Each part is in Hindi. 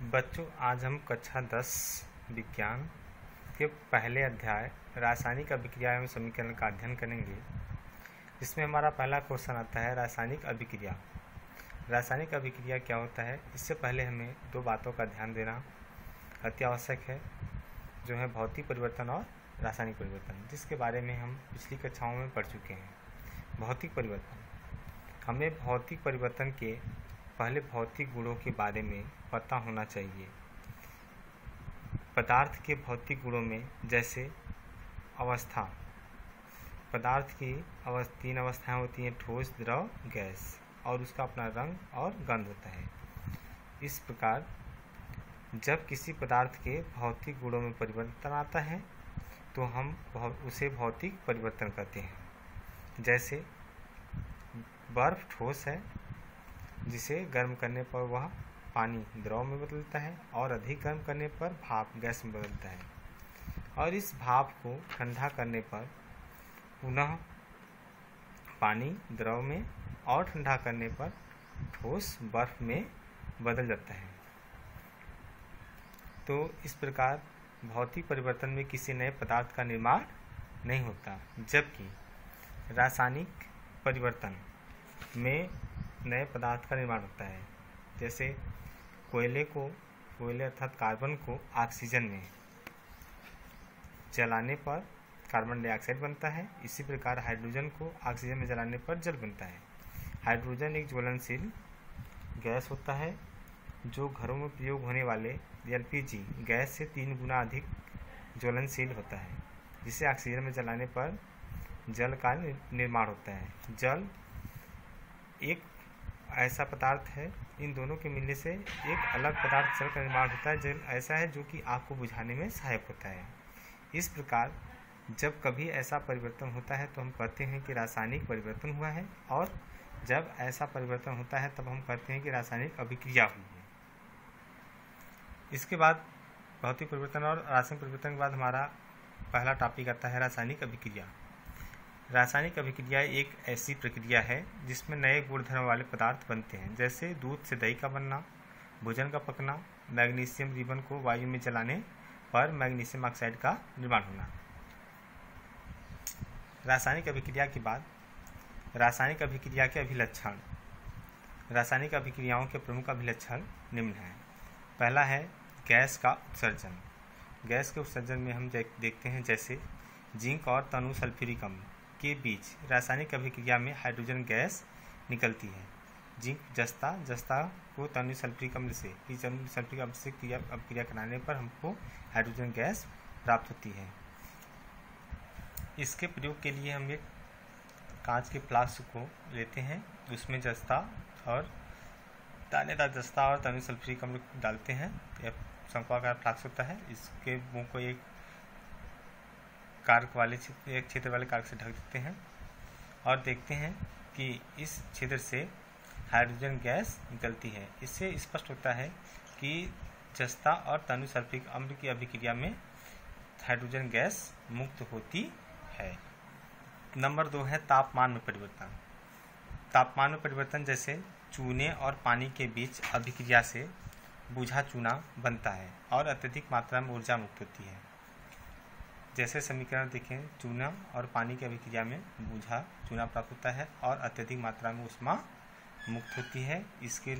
बच्चों, आज हम कक्षा 10 विज्ञान के पहले अध्याय रासायनिक अभिक्रिया एवं समीकरण का अध्ययन करेंगे। इसमें हमारा पहला क्वेश्चन आता है रासायनिक अभिक्रिया। रासायनिक अभिक्रिया क्या होता है? इससे पहले हमें दो बातों का ध्यान देना अति आवश्यक है, जो है भौतिक परिवर्तन और रासायनिक परिवर्तन, जिसके बारे में हम पिछली कक्षाओं में पढ़ चुके हैं। भौतिक परिवर्तन, हमें भौतिक परिवर्तन के पहले भौतिक गुणों के बारे में पता होना चाहिए। पदार्थ के भौतिक गुणों में जैसे अवस्था, पदार्थ की तीन अवस्थाएं होती हैं, ठोस, द्रव, गैस, और उसका अपना रंग और गंध होता है। इस प्रकार जब किसी पदार्थ के भौतिक गुणों में परिवर्तन आता है तो हम उसे भौतिक परिवर्तन कहते हैं। जैसे बर्फ ठोस है, जिसे गर्म करने पर वह पानी द्रव में बदलता है और अधिक गर्म करने पर भाप गैस में बदलता है, और इस भाप को ठंडा करने पर पुनः पानी द्रव में और ठंडा करने पर ठोस बर्फ में बदल जाता है। तो इस प्रकार भौतिक परिवर्तन में किसी नए पदार्थ का निर्माण नहीं होता, जबकि रासायनिक परिवर्तन में नए पदार्थ का निर्माण होता है। जैसे कोयले अर्थात कार्बन को ऑक्सीजन में जलाने पर कार्बन डाइऑक्साइड बनता है। इसी प्रकार हाइड्रोजन को ऑक्सीजन में जलाने पर जल बनता है। हाइड्रोजन एक ज्वलनशील गैस होता है, जो घरों में प्रयोग होने वाले एलपीजी गैस से 3 गुना अधिक ज्वलनशील होता है, जिसे ऑक्सीजन में जलाने पर जल का निर्माण होता है। जल एक ऐसा पदार्थ है, इन दोनों के मिलने से एक अलग पदार्थ जल का निर्माण होता है। जल ऐसा है जो कि आग को बुझाने में सहायक होता है। इस प्रकार जब कभी ऐसा परिवर्तन होता है तो हम कहते हैं कि रासायनिक परिवर्तन हुआ है, और जब ऐसा परिवर्तन होता है तब हम कहते हैं कि रासायनिक अभिक्रिया हुई है। इसके बाद भौतिक परिवर्तन और रासायनिक परिवर्तन के बाद हमारा पहला टॉपिक आता है रासायनिक अभिक्रिया। रासायनिक अभिक्रिया एक ऐसी प्रक्रिया है जिसमें नए गुणधर्म वाले पदार्थ बनते हैं। जैसे दूध से दही का बनना, भोजन का पकना, मैग्नीशियम रिबन को वायु में जलाने पर मैग्नीशियम ऑक्साइड का निर्माण होना। रासायनिक अभिक्रिया के बाद रासायनिक अभिक्रिया के अभिलक्षण। रासायनिक अभिक्रियाओं के प्रमुख अभिलक्षण निम्न हैं। पहला है गैस का उत्सर्जन। गैस के उत्सर्जन में हम देखते हैं जैसे जिंक और तनु सल्फ्यूरिक अम्ल के बीच रासायनिक अभिक्रिया में हाइड्रोजन गैस निकलती है। जिंक जस्ता को तनु सल्फ्यूरिक अम्ल से अभिक्रिया कराने पर हमको हाइड्रोजन गैस प्राप्त होती है। इसके प्रयोग के लिए हम एक कांच के फ्लास्क को लेते हैं, उसमें जस्ता और दानेदार जस्ता और तनु सल्फ्यूरिक अम्ल डालते हैं। यह शंक्वाकार फ्लास्क होता है। इसके मुंह को एक छिद्र वाले कारक से ढक देते हैं और देखते हैं कि इस छिद्र से हाइड्रोजन गैस निकलती है। इससे स्पष्ट होता है कि जस्ता और तनु सल्फ्यूरिक अम्ल की अभिक्रिया में हाइड्रोजन गैस मुक्त होती है। नंबर 2 है तापमान में परिवर्तन। तापमान में परिवर्तन जैसे चूने और पानी के बीच अभिक्रिया से बुझा चूना बनता है और अत्यधिक मात्रा में ऊर्जा मुक्त होती है। जैसे समीकरण देखें, चूना और पानी की अभिक्रिया में बुझा चूना प्राप्त होता है और अत्यधिक मात्रा में ऊष्मा मुक्त होती है। इसके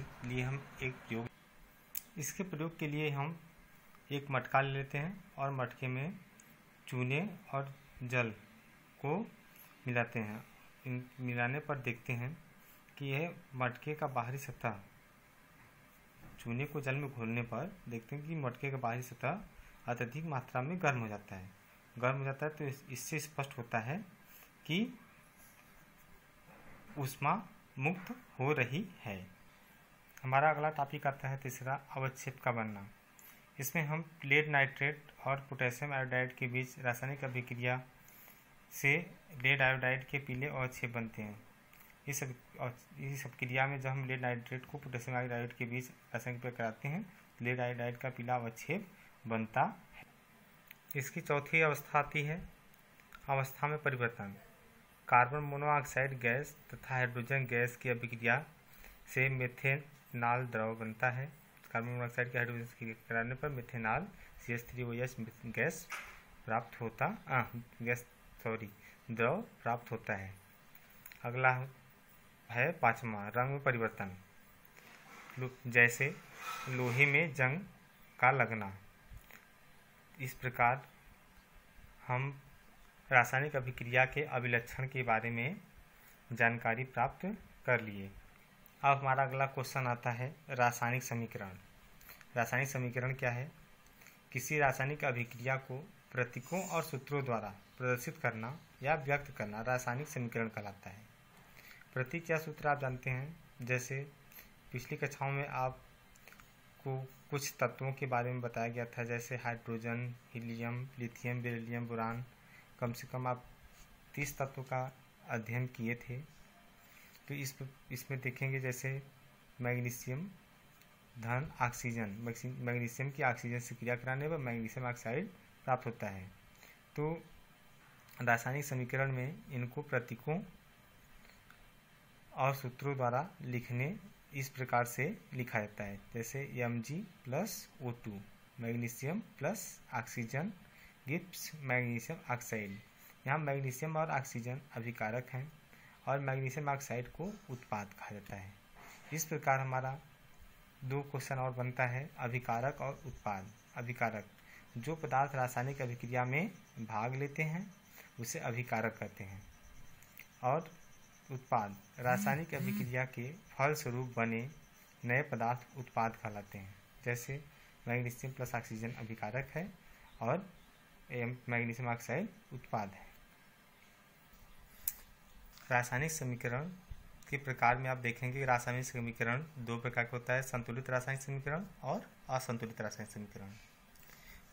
प्रयोग के लिए हम एक मटका ले लेते हैं और मटके में चूने और जल को मिलाते हैं। मिलाने पर देखते हैं कि यह मटके का बाहरी सतह, चूने को जल में घोलने पर देखते हैं कि मटके का बाहरी सतह अत्यधिक मात्रा में गर्म हो जाता है। तो इससे स्पष्ट होता है कि ऊष्मा मुक्त हो रही है। हमारा अगला टॉपिक आता है तीसरा, अवक्षेप का बनना। इसमें हम लेड नाइट्रेट और पोटेशियम आयोडाइड के बीच रासायनिक अभिक्रिया से लेड आयोडाइड के पीले अवक्षेप बनते हैं। इस अभिक्रिया में जब हम लेड नाइट्रेट को पोटेशियम आयोडाइड के बीच रासायनिक प्रक्रिया कराते हैं, लेड आयोडाइड का पीला अवक्षेप बनता है। इसकी चौथी अवस्था आती है अवस्था में परिवर्तन। कार्बन मोनोऑक्साइड गैस तथा हाइड्रोजन गैस की अभिक्रिया से मेथेनॉल द्रव बनता है। कार्बन मोनोऑक्साइड के हाइड्रोजन से क्रिया कराने पर मिथेनॉल CH3OH गैस प्राप्त होता द्रव प्राप्त होता है। अगला है 5वां, रंग में परिवर्तन। जैसे लोहे में जंग का लगना। इस प्रकार हम रासायनिक अभिक्रिया के अभिलक्षण के बारे में जानकारी प्राप्त कर लिए। अब हमारा अगला क्वेश्चन आता है रासायनिक समीकरण। रासायनिक समीकरण क्या है? किसी रासायनिक अभिक्रिया को प्रतीकों और सूत्रों द्वारा प्रदर्शित करना या व्यक्त करना रासायनिक समीकरण कहलाता है। प्रतीक या सूत्र आप जानते हैं, जैसे पिछली कक्षाओं में आपको कुछ तत्वों के बारे में बताया गया था, जैसे hydrogen, helium, lithium, beryllium, boron. कम से कम आप 30 तत्वों का अध्ययन किए थे। तो इसमें देखेंगे जैसे मैग्नीशियम धन ऑक्सीजन, मैग्नीशियम की ऑक्सीजन से क्रिया कराने पर मैग्नीशियम ऑक्साइड प्राप्त होता है। तो रासायनिक समीकरण में इनको प्रतीकों और सूत्रों द्वारा लिखने इस प्रकार से लिखा जाता है, जैसे Mg+O2 magnesium plus oxygen gives magnesium oxide. यहाँ मैग्नीशियम और ऑक्सीजन अभिकारक हैं और मैग्नीशियम ऑक्साइड को उत्पाद कहा जाता है। इस प्रकार हमारा 2 क्वेश्चन और बनता है, अभिकारक और उत्पाद। अभिकारक, जो पदार्थ रासायनिक अभिक्रिया में भाग लेते हैं उसे अभिकारक कहते हैं। और उत्पाद, रासायनिक अभिक्रिया के फलस्वरूप बने नए पदार्थ उत्पाद कहलाते हैं। जैसे मैग्नीशियम प्लस ऑक्सीजन अभिकारक है और मैग्नीशियम ऑक्साइड उत्पाद है। रासायनिक समीकरण के प्रकार में आप देखेंगे रासायनिक समीकरण 2 प्रकार का होता है, संतुलित रासायनिक समीकरण और असंतुलित रासायनिक समीकरण।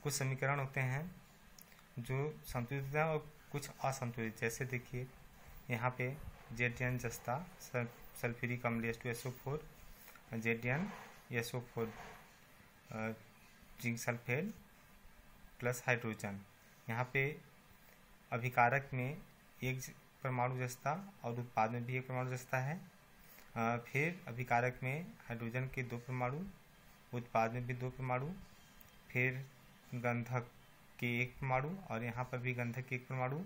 कुछ समीकरण होते हैं जो संतुलित होते हैं और कुछ असंतुलित। जैसे देखिए यहाँ पे Zn जस्ता सल्फ्यूरिक अम्ल H2SO4, Zn SO4 zinc sulphate plus hydrogen. यहाँ पे अभिकारक में एक परमाणु जस्ता और उत्पाद में भी एक परमाणु जस्ता है। फिर अभिकारक में हाइड्रोजन के 2 परमाणु, उत्पाद में भी 2 परमाणु, फिर गंधक के 1 परमाणु और यहाँ पर भी गंधक के 1 परमाणु,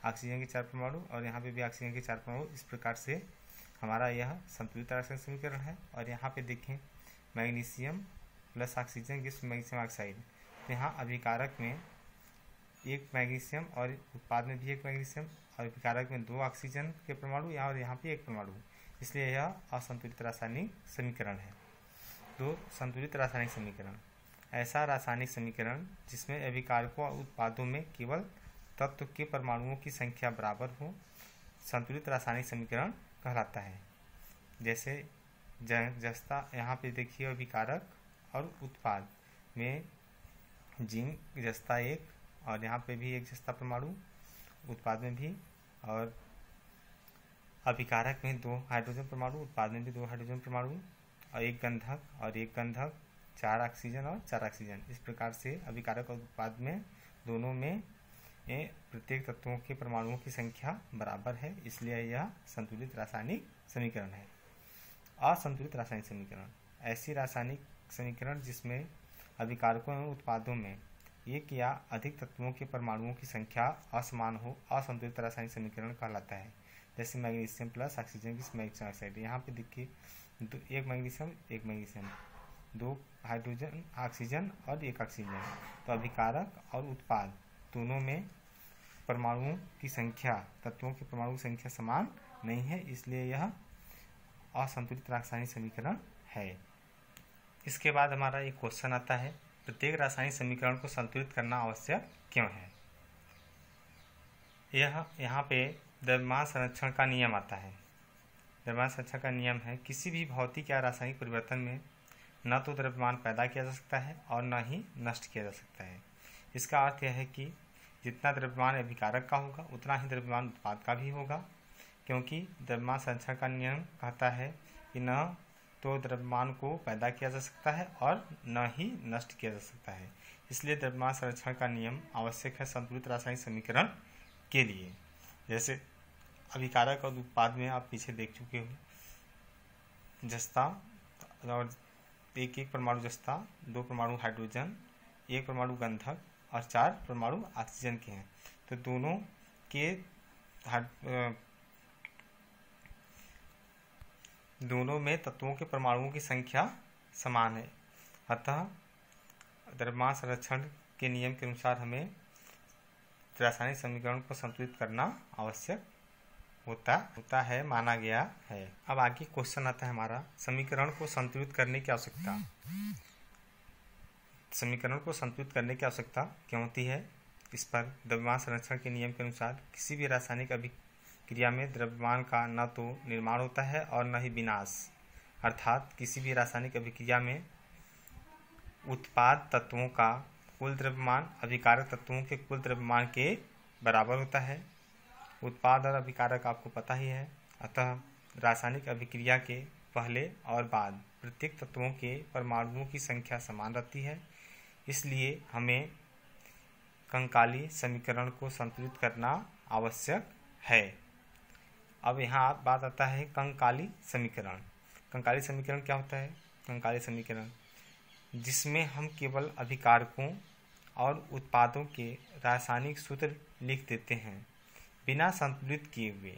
ऑक्सीजन के 4 परमाणु और यहाँ पे भी ऑक्सीजन के 4 परमाणु। इस प्रकार से हमारा यह संतुलित रासायनिक समीकरण है। और यहाँ पे देखें magnesium plus oxygen gives magnesium oxide. तो यहाँ अभिकारक में 1 मैग्नीशियम और उत्पाद में भी 1 मैग्नीशियम और अभिकारक में 2 ऑक्सीजन के परमाणु और यहाँ पे 1 परमाणु, इसलिए यह असंतुलित रासायनिक समीकरण है। तो संतुलित रासायनिक समीकरण ऐसा रासायनिक समीकरण जिसमें अभिकारकों और उत्पादों में केवल तत्व के परमाणुओं की संख्या बराबर हो, संतुलित रासायनिक समीकरण कहलाता है। जैसे जस्ता, यहाँ पे देखिए अभिकारक और उत्पाद में जिंक जस्ता 1 और यहाँ पे भी 1 जस्ता परमाणु, उत्पाद में भी, और अभिकारक में 2 हाइड्रोजन परमाणु, उत्पाद में भी 2 हाइड्रोजन परमाणु और 1 गंधक और 1 गंधक, 4 ऑक्सीजन और 4 ऑक्सीजन। इस प्रकार से अभिकारक और उत्पाद में दोनों में प्रत्येक तत्वों के परमाणुओं की संख्या बराबर है, इसलिए यह संतुलित रासायनिक समीकरण है। असंतुलित रासायनिक समीकरण ऐसी रासायनिक समीकरण जिसमें अभिकारकों एवं उत्पादों में 1 या अधिक तत्वों के परमाणुओं की संख्या असमान हो, असंतुलित रासायनिक समीकरण कहलाता है। जैसे मैग्नीशियम प्लस ऑक्सीजन की मैग्नीशियम ऑक्साइड। यहाँ पे देखिए 1 मैग्नीशियम 2 हाइड्रोजन ऑक्सीजन और 1 ऑक्सीजन। तो अभिकारक और उत्पाद दोनों में परमाणुओं की संख्या, तत्वों के परमाणु की संख्या समान नहीं है, इसलिए यह असंतुलित रासायनिक समीकरण है। इसके बाद हमारा एक क्वेश्चन आता है, प्रत्येक रासायनिक समीकरण को संतुलित करना आवश्यक क्यों है? यहाँ पे द्रव्यमान संरक्षण का नियम आता है। द्रव्यमान संरक्षण का नियम है, किसी भी भौतिक या रासायनिक परिवर्तन में न तो द्रव्यमान पैदा किया जा सकता है और न ही नष्ट किया जा सकता है। इसका अर्थ यह है कि जितना द्रव्यमान अभिकारक का होगा उतना ही द्रव्यमान उत्पाद का भी होगा, क्योंकि द्रव्यमान संरक्षण का नियम कहता है कि न तो द्रव्यमान को पैदा किया जा सकता है और न ही नष्ट किया जा सकता है। इसलिए द्रव्यमान संरक्षण का नियम आवश्यक है संतुलित रासायनिक समीकरण के लिए। जैसे अभिकारक और उत्पाद में आप पीछे देख चुके हो, जस्ता और एक एक परमाणु जस्ता, 2 परमाणु हाइड्रोजन, 1 परमाणु गंधक और 4 परमाणु ऑक्सीजन के हैं। तो दोनों में तत्वों के परमाणुओं की संख्या समान है। अतः द्रव्यमान संरक्षण के नियम के अनुसार हमें रासायनिक समीकरण को संतुलित करना आवश्यक होता है, माना गया है। अब आगे क्वेश्चन आता है हमारा, समीकरण को संतुलित करने की आवश्यकता। समीकरण को संतुलित करने की आवश्यकता क्यों होती है? इस पर द्रव्यमान संरक्षण के नियम के अनुसार किसी भी रासायनिक अभिक्रिया में द्रव्यमान का न तो निर्माण होता है और न ही विनाश। अर्थात किसी भी रासायनिक अभिक्रिया में उत्पाद तत्वों का कुल द्रव्यमान अभिकारक तत्वों के कुल द्रव्यमान के बराबर होता है। उत्पाद और अभिकारक आपको पता ही है। अतः रासायनिक अभिक्रिया के पहले और बाद प्रत्येक तत्वों के परमाणुओं की संख्या समान रहती है। इसलिए हमें कंकाली समीकरण को संतुलित करना आवश्यक है। अब यहाँ बात आता है कंकाली समीकरण। कंकाली समीकरण क्या होता है? कंकाली समीकरण जिसमें हम केवल अभिकारकों और उत्पादों के रासायनिक सूत्र लिख देते हैं बिना संतुलित किए हुए।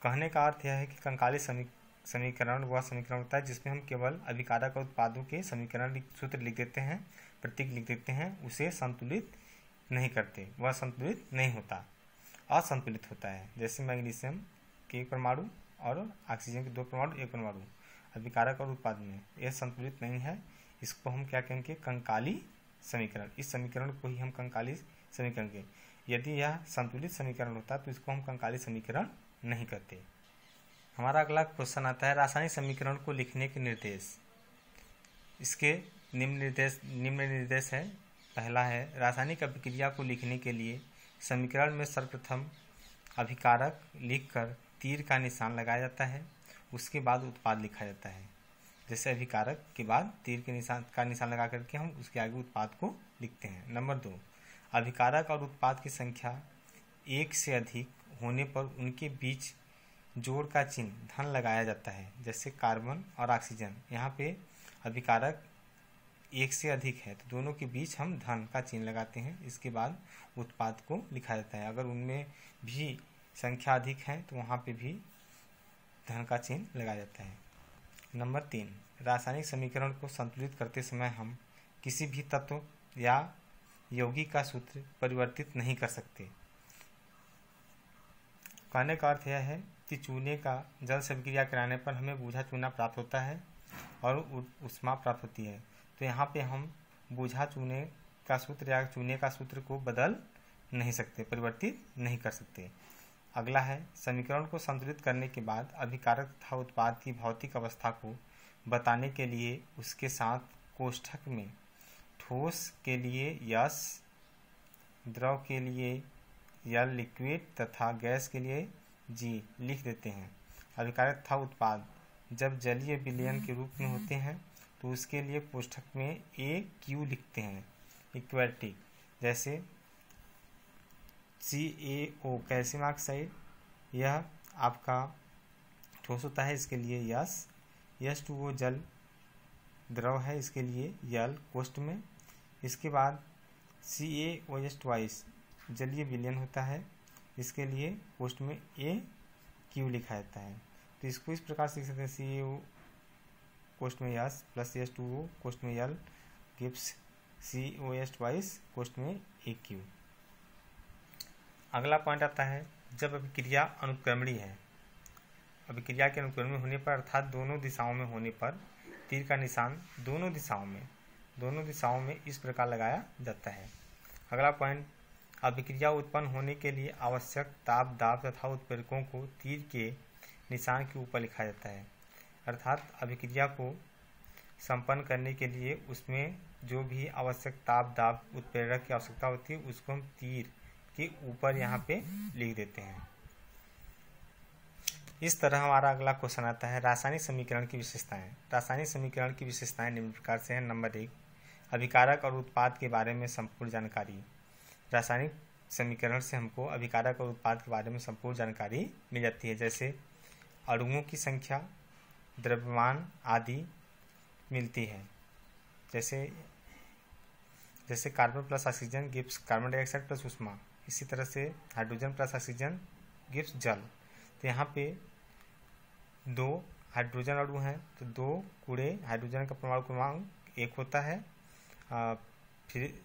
कहने का अर्थ यह है कि कंकाली समीकरण वह समीकरण होता है जिसमें हम केवल अभिकारक और उत्पादों के समीकरण सूत्र लिख देते हैं, प्रतीक लिख देते हैं, उसे संतुलित नहीं करते। वह संतुलित नहीं होता, असंतुलित होता है। जैसे मैग्नीशियम के 1 परमाणु और ऑक्सीजन के 2 परमाणु 1 परमाणु अभिकारक और उत्पाद में, यह संतुलित नहीं है। इसको हम क्या कहेंगे? कंकाली समीकरण। इस समीकरण को ही हम कंकाली समीकरण के, यदि यह संतुलित समीकरण होता तो इसको हम कंकाली समीकरण नहीं करते। हमारा अगला क्वेश्चन आता है रासायनिक समीकरण को लिखने के निर्देश। इसके निम्न निर्देश है। पहला है, रासायनिक अभिक्रिया को लिखने के लिए समीकरण में सर्वप्रथम अभिकारक लिखकर तीर का निशान लगाया जाता है। उसके बाद उत्पाद लिखा जाता है। जैसे अभिकारक के बाद तीर के निशान लगा करके हम उसके आगे उत्पाद को लिखते हैं। नंबर 2, अभिकारक और उत्पाद की संख्या 1 से अधिक होने पर उनके बीच जोड़ का चिन्ह धन लगाया जाता है। जैसे कार्बन और ऑक्सीजन, यहाँ पे अभिकारक 1 से अधिक है तो दोनों के बीच हम धन का चिन्ह लगाते हैं। इसके बाद उत्पाद को लिखा जाता है। अगर उनमें भी संख्या अधिक है तो वहाँ पे भी धन का चिन्ह लगाया जाता है। नंबर 3, रासायनिक समीकरण को संतुलित करते समय हम किसी भी तत्व या यौगिक का सूत्र परिवर्तित नहीं कर सकते। कहने का अर्थ यह है कि चूने का जल से अभिक्रिया कराने पर हमें बूझा चूना प्राप्त होता है और ऊष्मा प्राप्त होती है। तो यहाँ पे हम बूझा चूने का सूत्र या चूने का सूत्र को बदल नहीं सकते, परिवर्तित नहीं कर सकते। अगला है, समीकरण को संतुलित करने के बाद अभिकारक तथा उत्पाद की भौतिक अवस्था को बताने के लिए उसके साथ कोष्ठक में ठोस के लिए यस, द्रव के लिए यल, लिक्विड तथा गैस के लिए जी लिख देते हैं। अभिकारक तथा उत्पाद जब जलीय विलयन के रूप में होते हैं तो उसके लिए कोष्ठक में AQ लिखते हैं, इक्वेटिक। जैसे CaO कैल्शियम ऑक्साइड, यह आपका ठोस होता है, इसके लिए यस। H2O जल द्रव है, इसके लिए यल कोष्ठ में। इसके बाद CaOH जलीय विलयन होता है, इसके लिए कोष्ठ में AQ लिखा जाता है। तो इसको इस प्रकार से लिख सकते हैं, CaO कोष्ठ में यस प्लस H2O कोष्ठ में यल गिव्स COH कोष्ठ में AQ। अगला पॉइंट आता है, जब अभिक्रिया अनुक्रमणीय है। अभिक्रिया के अनुक्रमणीय होने पर अर्थात दोनों दिशाओं में होने पर तीर का निशान दोनों दिशाओं में इस प्रकार लगाया जाता है। अगला पॉइंट, अभिक्रिया उत्पन्न होने के लिए आवश्यक ताप, दाब तथा उत्प्रेरकों को तीर के निशान के ऊपर लिखा जाता है। अर्थात अभिक्रिया को संपन्न करने के लिए उसमें जो भी आवश्यक ताप, दाब, उत्प्रेरक की आवश्यकता होती है उसको हम तीर के ऊपर यहाँ पे लिख देते हैं। इस तरह हमारा अगला क्वेश्चन आता है, रासायनिक समीकरण की विशेषताएं। रासायनिक समीकरण की विशेषताएं निम्न प्रकार से हैं। नंबर 1, अभिकारक और उत्पाद के बारे में संपूर्ण जानकारी। रासायनिक समीकरण से हमको अभिकारक और उत्पाद के बारे में संपूर्ण जानकारी मिल जाती है। जैसे अणुओं की संख्या, द्रव्यमान आदि मिलती है। जैसे carbon plus oxygen gives carbon dioxide plus ऊष्मा, इसी तरह से हाइड्रोजन प्लस ऑक्सीजन गिव्स जल। तो यहाँ पे 2 हाइड्रोजन अणु हैं, तो 2 कूड़े हाइड्रोजन का परमाणु क्रमांक 1 होता है, फिर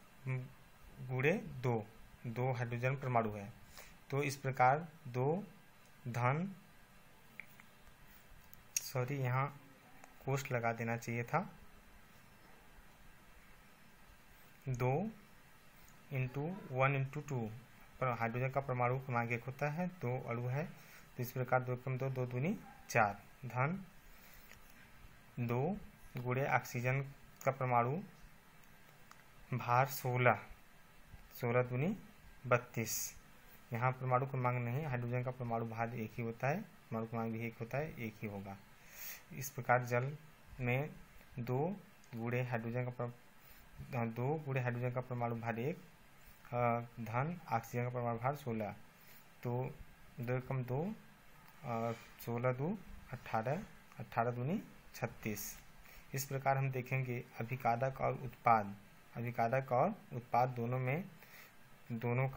गुणे 2 हाइड्रोजन परमाणु है। तो इस प्रकार 2 यहाँ कोष्ठ लगा देना चाहिए था, 2 × 1 × 2 पर हाइड्रोजन का परमाणु क्रमांक 1 होता है, 2 अणु है। तो इस प्रकार 2 × 2 2 दूनी 4 धन 2 गुणे ऑक्सीजन का परमाणु भार 16 दूनी 32। यहाँ परमाणु क्रमांक नहीं, हाइड्रोजन का परमाणु भार 1 ही होता है, परमाणु क्रमांक भी 1 होता है, 1 ही होगा। इस प्रकार जल में 2 गुणे हाइड्रोजन का परमाणु भार 1 धन ऑक्सीजन का परमाणु भार 16। तो 2 × 2 16 2 18 18 दूनी 36। इस प्रकार हम देखेंगे अभिकारक और उत्पाद दोनों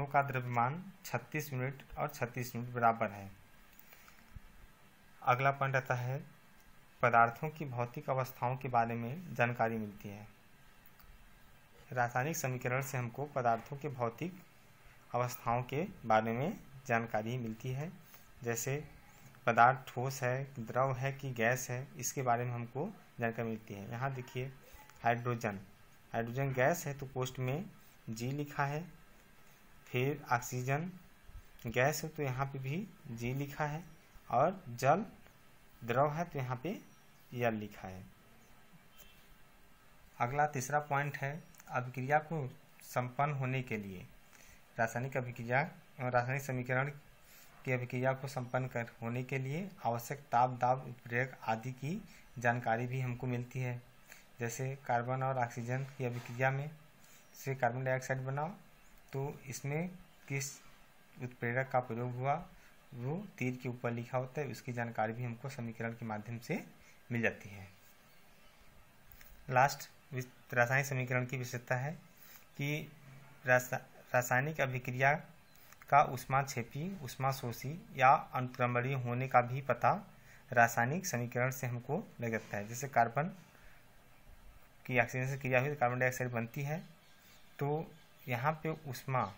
का द्रव्यमान 36 यूनिट और 36 यूनिट बराबर है। अगला पॉइंट आता है पदार्थों की भौतिक अवस्थाओं के बारे में जानकारी मिलती है। रासायनिक समीकरण से हमको पदार्थों के भौतिक अवस्थाओं के बारे में जानकारी मिलती है। जैसे पदार्थ ठोस है, द्रव है कि गैस है, इसके बारे में हमको जानकारी मिलती है। यहाँ देखिए हाइड्रोजन गैस है तो पोस्ट में G लिखा है। फिर ऑक्सीजन गैस है तो यहाँ पे भी G लिखा है, और जल द्रव है तो यहाँ पे L लिखा है। अगला तीसरा पॉइंट है अभिक्रिया को संपन्न होने के लिए रासायनिक समीकरण की अभिक्रिया को संपन्न होने के लिए आवश्यक ताप, दाब, उत्प्रेरक आदि की जानकारी भी हमको मिलती है। जैसे कार्बन और ऑक्सीजन की अभिक्रिया में से कार्बन डाइऑक्साइड बना, तो इसमें किस उत्प्रेरक का प्रयोग हुआ वो तीर के ऊपर लिखा होता है, उसकी जानकारी भी हमको समीकरण के माध्यम से मिल जाती है। लास्ट रासायनिक समीकरण की विशेषता है कि रासायनिक अभिक्रिया का ऊष्माक्षेपी, ऊष्माशोषी या अनुक्रमणीय होने का भी पता रासायनिक समीकरण से हमको लग जाता है। जैसे कार्बन की ऑक्सीजन से क्रिया हुई तो कार्बन डाइऑक्साइड बनती है, तो यहाँ पे ऊष्मा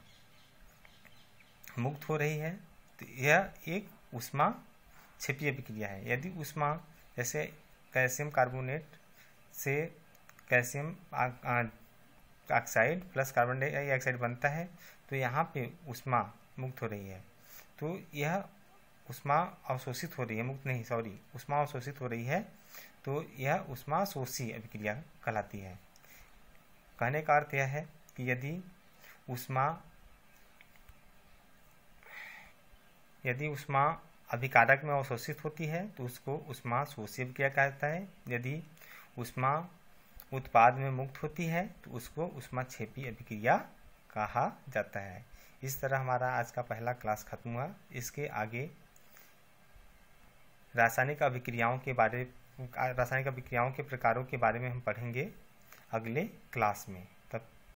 मुक्त हो रही है, तो यह एक ऊष्माक्षेपी अभिक्रिया है। यदि ऊष्मा जैसे कैल्शियम कार्बोनेट से calcium oxide plus carbon dioxide बनता है, तो यहाँ पे ऊष्मा मुक्त हो रही है, तो यह ऊष्मा अवशोषित हो रही है, मुक्त नहीं सॉरी ऊष्मा अवशोषित हो रही है, तो यह ऊष्माशोषी अभिक्रिया कहलाती है। कहने का अर्थ यह है कि यदि ऊष्मा अभिकारक में अवशोषित होती है तो उसको ऊष्माशोषी अभिक्रिया कहता है। यदि ऊष्मा उत्पाद में मुक्त होती है तो उसको ऊष्माक्षेपी अभिक्रिया कहा जाता है। इस तरह हमारा आज का पहला क्लास खत्म हुआ। इसके आगे रासायनिक अभिक्रियाओं के प्रकारों के बारे में हम पढ़ेंगे अगले क्लास में।